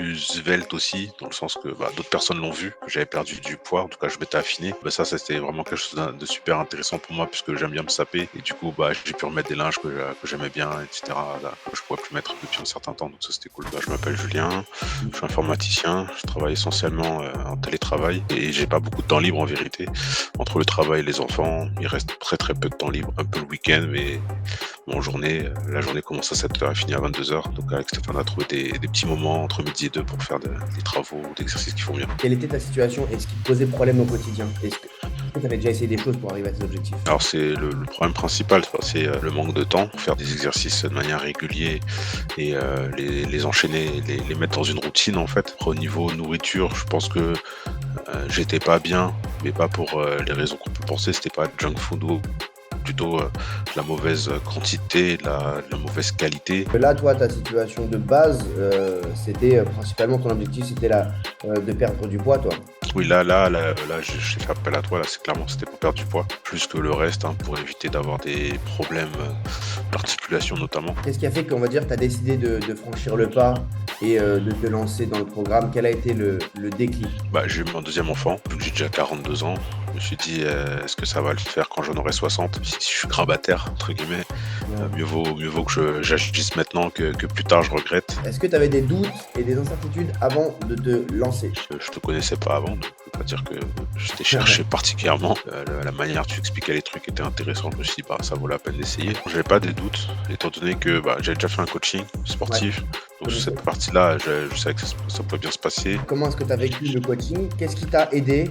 plus svelte aussi, dans le sens que d'autres personnes l'ont vu, que j'avais perdu du poids, en tout cas je m'étais affiné. Ça c'était vraiment quelque chose de super intéressant pour moi puisque j'aime bien me saper et du coup j'ai pu remettre des linges que j'aimais bien, etc. Là, que je pouvais plus mettre depuis un certain temps, donc ça c'était cool. Je m'appelle Julien, je suis informaticien, je travaille essentiellement en télétravail et j'ai pas beaucoup de temps libre en vérité. Entre le travail et les enfants, il reste très très peu de temps libre, un peu le week-end, mais la journée commence à 7 heures et finit à 22 heures. Donc avec Stéphane, on a trouvé des petits moments entre midi et deux pour faire des travaux ou d'exercices qui font bien. Quelle était ta situation et ce qui te posait problème au quotidien? Est-ce que tu avais déjà essayé des choses pour arriver à tes objectifs? Alors c'est le problème principal, c'est le manque de temps, faire des exercices de manière régulière et les enchaîner, les mettre dans une routine en fait. Au niveau nourriture, je pense que j'étais pas bien, mais pas pour les raisons qu'on peut penser, c'était pas junk food ou plutôt de la mauvaise quantité, de la mauvaise qualité. Là, toi, ta situation de base, c'était principalement ton objectif, c'était de perdre du poids, toi. Oui, là, j'ai fait appel à toi. Là, c'est clairement, c'était pour perdre du poids, plus que le reste, hein, pour éviter d'avoir des problèmes d'articulation notamment. Qu'est-ce qui a fait qu'on va dire, tu as décidé de franchir le pas et de te lancer dans le programme? Quel a été le déclic? J'ai eu mon deuxième enfant, vu que j'ai déjà 42 ans. Je me suis dit, est-ce que ça va le faire quand j'en aurai 60? Si je suis grabataire, entre guillemets, mieux vaut que j'agisse maintenant que plus tard je regrette. Est-ce que tu avais des doutes et des incertitudes avant de te lancer? Je te connaissais pas avant, donc je peux pas dire que je t'ai cherché particulièrement. La manière dont tu expliquais les trucs était intéressante. Je me suis dit, ça vaut la peine d'essayer. J'avais pas des doutes, étant donné que j'avais déjà fait un coaching sportif. Donc sur cette partie-là, je savais que ça pouvait bien se passer. Comment est-ce que tu as vécu le coaching? Qu'est-ce qui t'a aidé?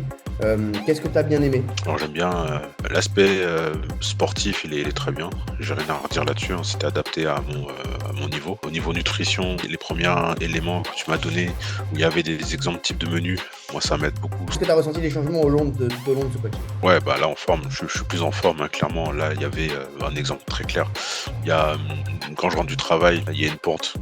Qu'est-ce que tu as bien aimé? Alors j'aime bien l'aspect sportif, il est très bien. J'ai rien à redire là-dessus, hein. C'était adapté à mon niveau. Au niveau nutrition, les premiers éléments que tu m'as donnés, où il y avait des exemples types de menus, moi ça m'aide beaucoup. Est-ce que tu as ressenti des changements tout au long de ce coaching? Ouais, là en forme, je suis plus en forme, hein, clairement. Là, il y avait un exemple très clair. Il y a, quand je rentre du travail, il y a une pente,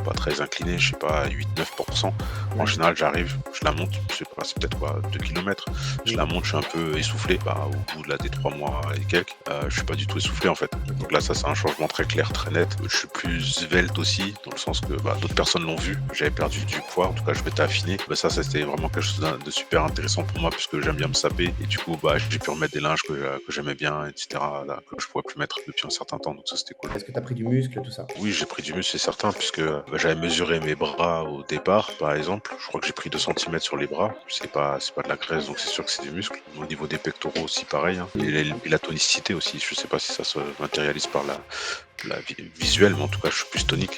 pas très inclinée, je sais pas, 8-9%. En général, j'arrive, je la monte, je sais pas, c'est peut-être 2 kilomètres. Je la monte, je suis un peu essoufflé. Au bout de des 3 mois et quelques, je suis pas du tout essoufflé en fait. Donc là, ça c'est un changement très clair, très net. Je suis plus svelte aussi, dans le sens que d'autres personnes l'ont vu. J'avais perdu du poids, en tout cas je m'étais affiné. Ça c'était vraiment quelque chose de super intéressant pour moi puisque j'aime bien me saper. Et du coup, j'ai pu remettre des linges que j'aimais bien, etc. Là, que je pouvais plus mettre depuis un certain temps. Donc ça c'était cool. Est-ce que tu as pris du muscle, tout ça? Oui, j'ai pris du muscle, c'est certain, puisque j'avais mesuré mes bras au départ, par exemple. Je crois que j'ai pris 2 centimètres sur les bras. C'est pas de la graisse, donc c'est sûr que c'est du muscle. Au niveau des pectoraux aussi, pareil, hein. Et la tonicité aussi. Je sais pas si ça se matérialise par la visuelle, mais en tout cas, je suis plus tonique.